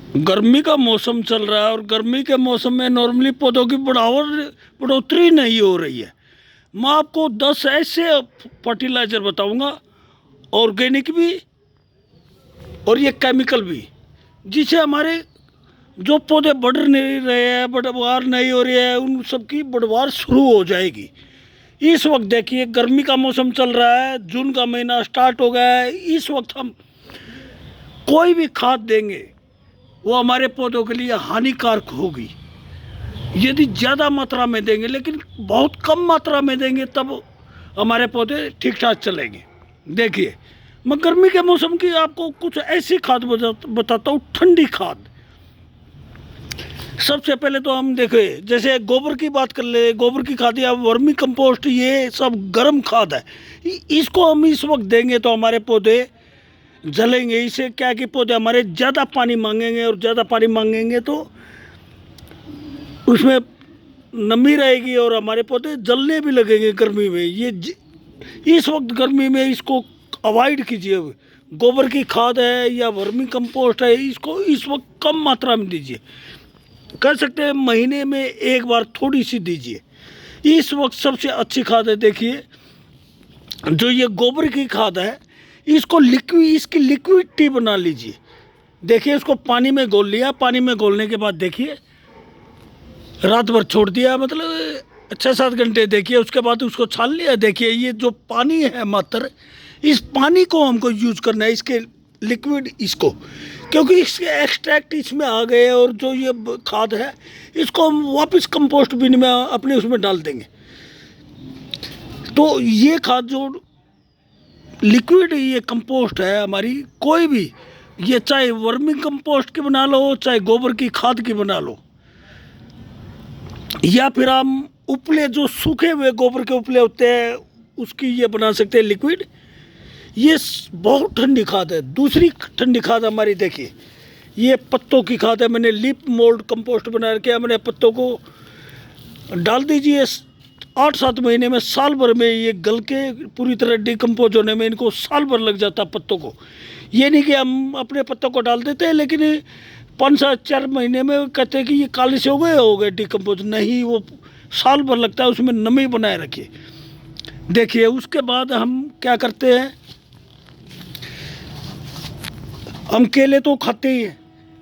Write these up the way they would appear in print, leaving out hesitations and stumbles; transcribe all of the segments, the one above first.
गर्मी का मौसम चल रहा है और गर्मी के मौसम में नॉर्मली पौधों की बढ़ोतरी नहीं हो रही है। मैं आपको 10 ऐसे फर्टिलाइज़र बताऊंगा, ऑर्गेनिक भी और ये केमिकल भी, जिससे हमारे जो पौधे बढ़ नहीं रहे हैं, बढ़वार नहीं हो रही है, उन सब की बढ़वार शुरू हो जाएगी। इस वक्त देखिए गर्मी का मौसम चल रहा है, जून का महीना स्टार्ट हो गया है। इस वक्त हम कोई भी खाद देंगे वो हमारे पौधों के लिए हानिकारक होगी। यदि ज़्यादा मात्रा में देंगे, लेकिन बहुत कम मात्रा में देंगे, तब हमारे पौधे ठीक ठाक चलेंगे। देखिए, मैं गर्मी के मौसम की आपको कुछ ऐसी खाद बताता हूँ, ठंडी खाद। सबसे पहले तो हम देखें, जैसे गोबर की बात कर ले, गोबर की खाद या वर्मी कंपोस्ट, ये सब गर्म खाद है। इसको हम इस वक्त देंगे तो हमारे पौधे जलेंगे। इससे क्या कि पौधे हमारे ज़्यादा पानी मांगेंगे, और ज़्यादा पानी मांगेंगे तो उसमें नमी रहेगी और हमारे पौधे जलने भी लगेंगे गर्मी में। इस वक्त गर्मी में इसको अवॉइड कीजिए। गोबर की खाद है या वर्मी कंपोस्ट है, इसको इस वक्त कम मात्रा में दीजिए। कह सकते हैं महीने में एक बार थोड़ी सी दीजिए। इस वक्त सबसे अच्छी खाद है, देखिए, जो ये गोबर की खाद है, इसको इसकी लिक्विड टी बना लीजिए। देखिए, इसको पानी में घोल लिया, पानी में घोलने के बाद देखिए रात भर छोड़ दिया, मतलब 6-7 घंटे, देखिए उसके बाद उसको छान लिया। देखिए ये जो पानी है मात्र, इस पानी को हमको यूज करना है, इसके लिक्विड इसको, क्योंकि इसके एक्सट्रैक्ट इसमें आ गए, और जो ये खाद है इसको हम वापस कंपोस्ट बिन में अपने उसमें डाल देंगे। तो ये खाद जो लिक्विड ये कंपोस्ट है हमारी, कोई भी, ये चाहे वर्मी कंपोस्ट की बना लो, चाहे गोबर की खाद की बना लो, या फिर हम उपले, जो सूखे हुए गोबर के उपले होते हैं, उसकी ये बना सकते हैं लिक्विड। ये बहुत ठंडी खाद है। दूसरी ठंडी खाद हमारी, देखिए, ये पत्तों की खाद है। मैंने लीफ मोल्ड कंपोस्ट बना रखा है। मैंने पत्तों को डाल दीजिए, 8-7 महीने में, साल भर में ये गल के पूरी तरह डिकम्पोज होने में इनको साल भर लग जाता है पत्तों को। ये नहीं कि हम अपने पत्तों को डाल देते हैं, लेकिन 5-4 महीने में कहते हैं कि ये काले से हो गए डिकम्पोज। नहीं, वो साल भर लगता है, उसमें नमी बनाए रखिए। देखिए, उसके बाद हम क्या करते हैं, हम केले तो खाते ही हैं।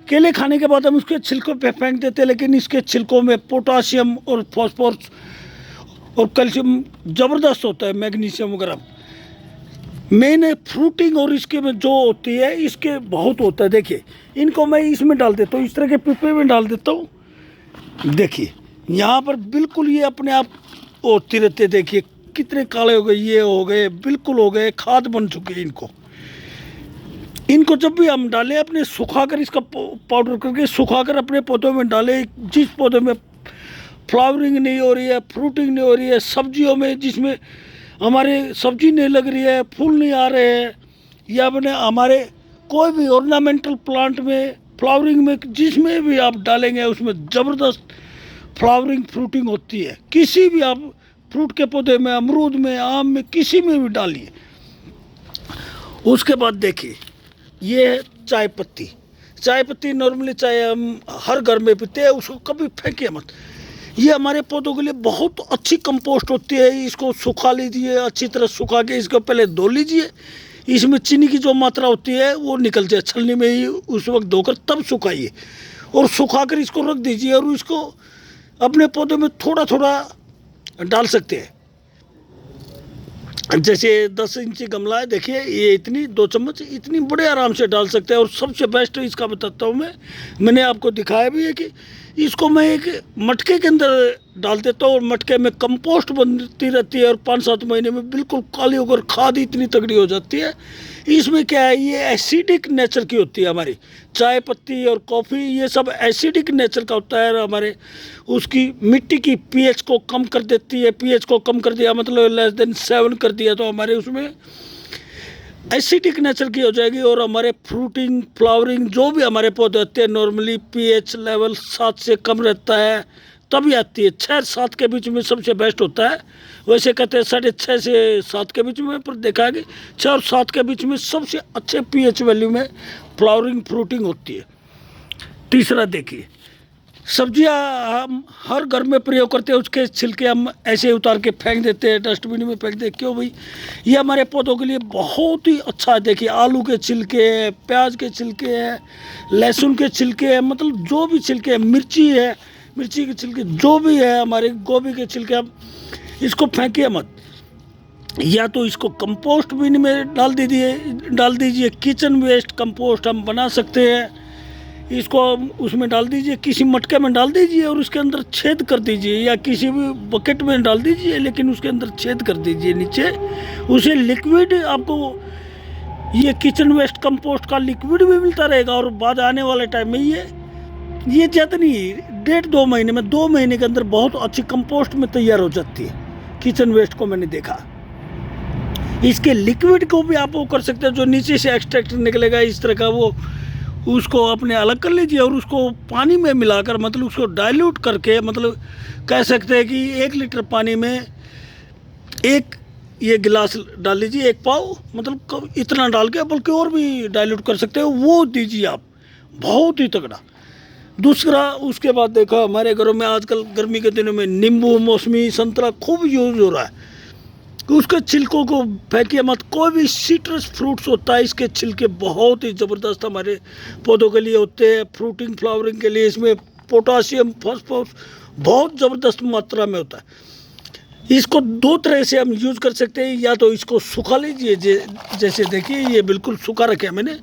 केले खाने के बाद हम उसके छिलकों पे फेंक देते हैं, लेकिन इसके छिलकों में पोटाशियम और फॉस्फोरस और कैल्शियम ज़बरदस्त होता है, मैग्नीशियम वगैरह। मेन फ्रूटिंग और इसके में जो होती है, इसके बहुत होता है। देखिए, इनको मैं इसमें डाल देता हूँ, इस तरह के पिपे में डाल देता हूँ। देखिए यहाँ पर बिल्कुल ये अपने आप होती रहते। देखिए कितने काले हो गए, ये हो गए, बिल्कुल हो गए, खाद बन चुके हैं। इनको जब भी हम डालें, अपने सुखाकर, इसका पाउडर करके सुखाकर अपने पौधों में डालें। जिस पौधे में फ्लावरिंग नहीं हो रही है, फ्रूटिंग नहीं हो रही है, सब्जियों में जिसमें हमारे सब्जी नहीं लग रही है, फूल नहीं आ रहे हैं, या अपने हमारे कोई भी ऑर्नामेंटल प्लांट में फ्लावरिंग में, जिसमें भी आप डालेंगे उसमें ज़बरदस्त फ्लावरिंग फ्रूटिंग होती है। किसी भी आप फ्रूट के पौधे में, अमरूद में, आम में, किसी में भी डालिए। उसके बाद देखिए, ये है चाय पत्ती। चाय पत्ती नॉर्मली चाय हम हर घर में पीते हैं, उसको कभी फेंकिए मत। ये हमारे पौधों के लिए बहुत अच्छी कंपोस्ट होती है। इसको सुखा लीजिए, अच्छी तरह सुखा के इसको पहले धो लीजिए। इसमें चीनी की जो मात्रा होती है वो निकल जाए, छलनी में ही उस वक्त धोकर तब सुखाइए, और सुखाकर इसको रख दीजिए। और इसको अपने पौधे में थोड़ा थोड़ा डाल सकते हैं। जैसे 10 इंची गमला है, देखिए, ये इतनी 2 चम्मच इतनी बड़े आराम से डाल सकते हैं। और सबसे बेस्ट इसका बताता हूँ मैंने आपको दिखाया भी है कि इसको मैं एक मटके के अंदर डाल देता हूँ, और मटके में कंपोस्ट बनती रहती है, और 5-7 महीने में बिल्कुल काली होकर खाद इतनी तगड़ी हो जाती है। इसमें क्या है, ये एसिडिक नेचर की होती है। हमारी चाय पत्ती और कॉफ़ी, ये सब एसिडिक नेचर का होता है। हमारे उसकी मिट्टी की पीएच को कम कर देती है। पीएच को कम कर दिया मतलब <7 कर दिया, तो हमारे उसमें एसिडिक नेचर की हो जाएगी। और हमारे फ्रूटिंग, फ्लावरिंग, जो भी हमारे पौधे होते हैं, नॉर्मली पीएच लेवल 7 से कम रहता है तभी आती है। 6-7 के बीच में सबसे बेस्ट होता है। वैसे कहते हैं 6.5 से 7 के बीच में, पर देखा है कि 6 और 7 के बीच में सबसे अच्छे पीएच वैल्यू में फ्लावरिंग फ्रूटिंग होती है। तीसरा देखिए, सब्जियां हम हर घर में प्रयोग करते हैं, उसके छिलके हम ऐसे उतार के फेंक देते हैं, डस्टबिन में फेंक देते हैं। क्यों भाई? ये हमारे पौधों के लिए बहुत ही अच्छा है। देखिए, आलू के छिलके हैं, प्याज के छिलके हैं, लहसुन के छिलके हैं, मतलब जो भी छिलके हैं, मिर्ची है, मिर्ची के छिलके जो भी है, हमारे गोभी के छिलके, हम इसको फेंकिए मत। या तो इसको कंपोस्ट बिन में डाल दीजिए। किचन वेस्ट कंपोस्ट हम बना सकते हैं। इसको उसमें डाल दीजिए, किसी मटके में डाल दीजिए और उसके अंदर छेद कर दीजिए, या किसी भी बकेट में डाल दीजिए, लेकिन उसके अंदर छेद कर दीजिए नीचे। उसे लिक्विड आपको ये किचन वेस्ट कंपोस्ट का लिक्विड भी मिलता रहेगा, और बाद आने वाले टाइम में ये ज़्यादा नहीं, 1.5-2 महीने में, 2 महीने के अंदर बहुत अच्छी कंपोस्ट में तैयार हो जाती है। किचन वेस्ट को मैंने देखा। इसके लिक्विड को भी आप वो कर सकते हैं, जो नीचे से एक्सट्रैक्ट निकलेगा इस तरह का, वो उसको अपने अलग कर लीजिए और उसको पानी में मिलाकर, मतलब उसको डाइल्यूट करके, मतलब कह सकते हैं कि 1 लीटर पानी में एक ये गिलास डाल लीजिए, 1 पाव, मतलब इतना डाल के, बल्कि और भी डाइल्यूट कर सकते हो, वो दीजिए आप, बहुत ही तगड़ा। दूसरा, उसके बाद देखा हमारे घरों में आजकल गर्मी के दिनों में नींबू, मौसमी, संतरा खूब यूज हो रहा है। उसके छिलकों को फेंकिए मत। कोई भी सिट्रस फ्रूट्स होता है, इसके छिलके बहुत ही ज़बरदस्त हमारे पौधों के लिए होते हैं, फ्रूटिंग फ्लावरिंग के लिए। इसमें पोटासियम, फॉस्फोरस बहुत ज़बरदस्त मात्रा में होता है। इसको 2 तरह से हम यूज़ कर सकते हैं। या तो इसको सुखा लीजिए, जैसे देखिए ये बिल्कुल सूखा रखे मैंने,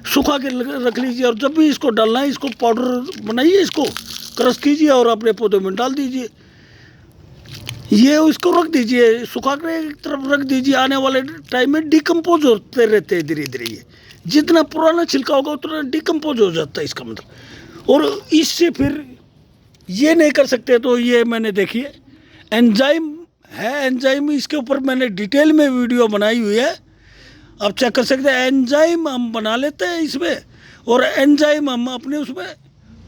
सुखा के रख लीजिए, और जब भी इसको डालना है, इसको पाउडर बनाइए, इसको क्रश कीजिए और अपने पौधों में डाल दीजिए। ये उसको रख दीजिए, सुखा कर एक तरफ रख दीजिए। आने वाले टाइम में डिकम्पोज होते रहते हैं धीरे धीरे। ये जितना पुराना छिलका होगा उतना डिकम्पोज हो जाता है, इसका मतलब। और इससे फिर ये नहीं कर सकते तो ये मैंने देखिए एंजाइम है, एंजाइम इसके ऊपर मैंने डिटेल में वीडियो बनाई हुई है, आप चेक कर सकते हैं। एंजाइम हम बना लेते हैं इसमें, और एंजाइम हम अपने उसमें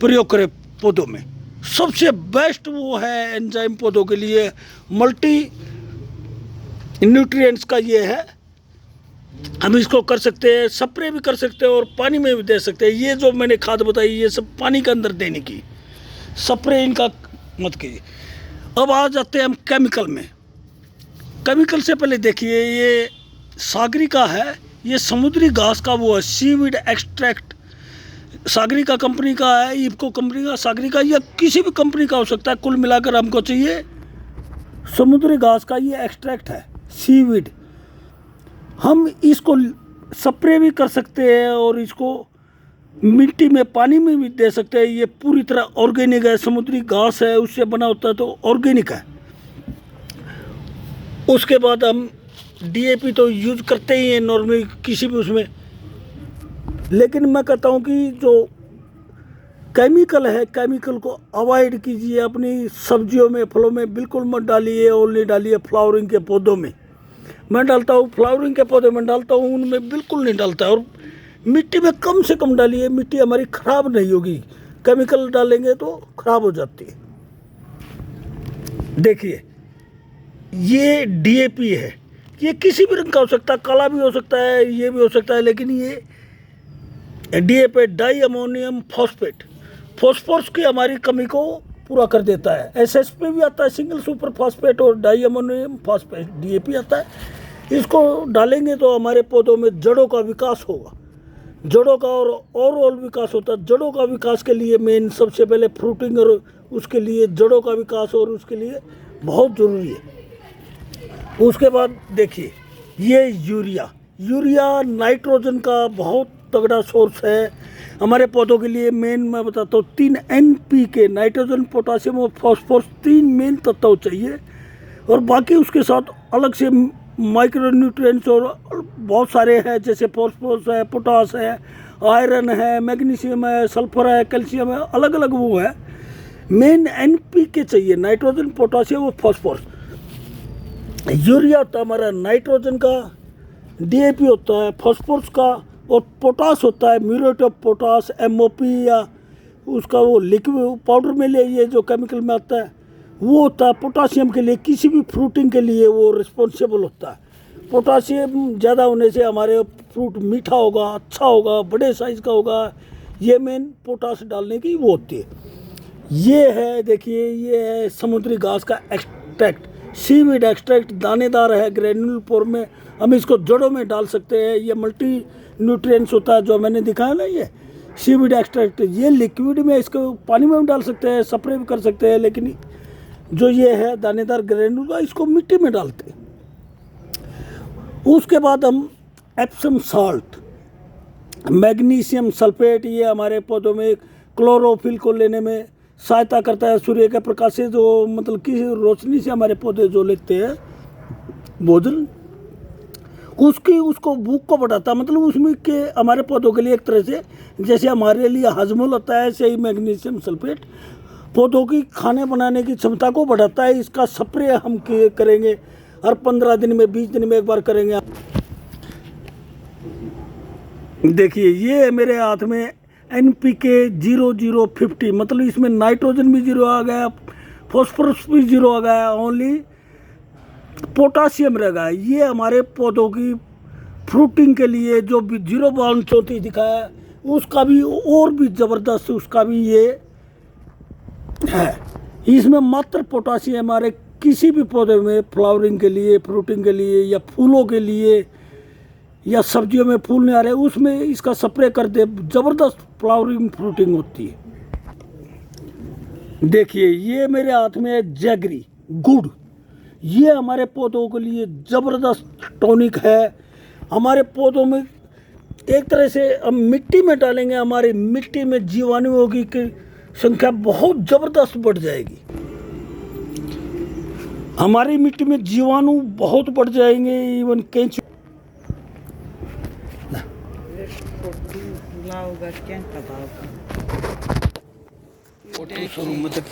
प्रयोग करें पौधों में। सबसे बेस्ट वो है एंजाइम पौधों के लिए, मल्टी न्यूट्रिएंट्स का ये है। हम इसको कर सकते हैं, स्प्रे भी कर सकते हैं और पानी में भी दे सकते हैं। ये जो मैंने खाद बताई, ये सब पानी के अंदर देने की, स्प्रे इनका मत कीजिए। अब आ जाते हैं हम केमिकल में। केमिकल से पहले देखिए, ये सागरिका है, ये समुद्री घास का वो है, सीवीड एक्सट्रैक्ट सागरिका कंपनी का है, इफको कंपनी का, सागरिका या किसी भी कंपनी का हो सकता है। कुल मिलाकर हमको चाहिए समुद्री घास का ये एक्सट्रैक्ट है, सीवीड। हम इसको स्प्रे भी कर सकते हैं और इसको मिट्टी में, पानी में भी दे सकते हैं। ये पूरी तरह ऑर्गेनिक है, समुद्री घास है, उससे बना होता है तो ऑर्गेनिक है। उसके बाद हम डीएपी तो यूज करते ही हैं नॉर्मली किसी भी उसमें, लेकिन मैं कहता हूँ कि जो केमिकल है, केमिकल को अवॉइड कीजिए। अपनी सब्जियों में, फलों में बिल्कुल मत डालिए, और नहीं डालिए फ्लावरिंग के पौधों में। मैं डालता हूँ फ्लावरिंग के पौधे में डालता हूँ, उनमें बिल्कुल नहीं डालता। और मिट्टी में कम से कम डालिए, मिट्टी हमारी ख़राब नहीं होगी। केमिकल डालेंगे तो ख़राब हो जाती है। देखिए, ये डीएपी है, ये किसी भी रंग का हो सकता है, काला भी हो सकता है, ये भी हो सकता है, लेकिन ये DAP, di ammonium phosphate, phosphorus की हमारी कमी को पूरा कर देता है। एसएसपी भी आता है, सिंगल सुपर फॉस्फेट, और डाई अमोनियम फॉस्फेट, डीएपी आता है। इसको डालेंगे तो हमारे पौधों में जड़ों का विकास होगा, जड़ों का और ओवरऑल विकास होता है। जड़ों का विकास के लिए मेन सबसे पहले फ्रूटिंग, और उसके लिए जड़ों का विकास, और उसके लिए बहुत ज़रूरी है। उसके बाद देखिए, ये यूरिया नाइट्रोजन का बहुत तगड़ा सोर्स है हमारे पौधों के लिए। मेन मैं बताता हूँ, 3 NPK, नाइट्रोजन, पोटासियम और फॉस्फोरस, 3 मेन तत्व चाहिए। और बाकी उसके साथ अलग से माइक्रो न्यूट्रिएंट्स और बहुत सारे हैं, जैसे फॉस्फोरस है, पोटास है, आयरन है, मैग्नीशियम है, सल्फर है, कैल्शियम है, अलग अलग वो है। मेन NPK चाहिए, नाइट्रोजन, पोटासियम और फॉस्फोरस। यूरिया होता है हमारा नाइट्रोजन का, डीएपी होता है फॉस्फोरस का, और पोटास होता है म्यूरेट ऑफ पोटास, MOP, या उसका वो लिक्विड पाउडर में ले, ये जो केमिकल में आता है वो होता है पोटासियम के लिए। किसी भी फ्रूटिंग के लिए वो रिस्पॉन्सिबल होता है। पोटासियम ज़्यादा होने से हमारे फ्रूट मीठा होगा, अच्छा होगा, बड़े साइज़ का होगा, ये मेन पोटाश डालने की वो होती है। ये है देखिए, ये है समुद्री घास का एक्सट्रैक्ट, सीवीड एक्सट्रैक्ट, दानेदार है, ग्रेन्यूल फॉर्म में। हम इसको जड़ों में डाल सकते हैं। ये मल्टी न्यूट्रिएंट्स होता है जो मैंने दिखाया ना, ये सीवीड एक्सट्रैक्ट। ये लिक्विड में, इसको पानी में भी डाल सकते हैं, स्प्रे भी कर सकते हैं, लेकिन जो ये है दानेदार ग्रेन्यूल का, इसको मिट्टी में डालते हैं। उसके बाद हम एप्सम सॉल्ट, मैग्नीशियम सल्फेट, ये हमारे पौधों में क्लोरोफिल को लेने में सहायता करता है। सूर्य के प्रकाश से जो मतलब कि रोशनी से हमारे पौधे जो लेते हैं भोजन, उसको भूख को बढ़ाता है। मतलब उसमें के हमारे पौधों के लिए एक तरह से जैसे हमारे लिए हाजमोल होता है, ऐसे ही मैग्नीशियम सल्फेट पौधों की खाने बनाने की क्षमता को बढ़ाता है। इसका स्प्रे हम करेंगे हर 15 दिन में, 20 दिन में एक बार करेंगे। देखिए ये मेरे हाथ में NPK 0050, मतलब इसमें नाइट्रोजन भी 0 आ गया, फॉस्फोरस भी 0 आ गया, ओनली पोटासियम रह गया। ये हमारे पौधों की फ्रूटिंग के लिए जो भी 0 बाउंड 34 दिखाया उसका भी और भी ज़बरदस्त, उसका भी ये है। इसमें मात्र पोटासियम हमारे किसी भी पौधे में फ्लावरिंग के लिए, फ्रूटिंग के लिए, या फूलों के लिए, या सब्जियों में फूल नहीं आ रहे, उसमें इसका स्प्रे कर दे, ज़बरदस्त फ्लावरिंग फ्रूटिंग होती है। देखिए ये मेरे हाथ में है जैगरी गुड़। ये हमारे पौधों के लिए ज़बरदस्त टॉनिक है। हमारे पौधों में एक तरह से हम मिट्टी में डालेंगे, हमारी मिट्टी में जीवाणुओं की संख्या बहुत ज़बरदस्त बढ़ जाएगी। हमारी मिट्टी में जीवाणु बहुत बढ़ जाएंगे। इवन केंचुआ शुरू में तक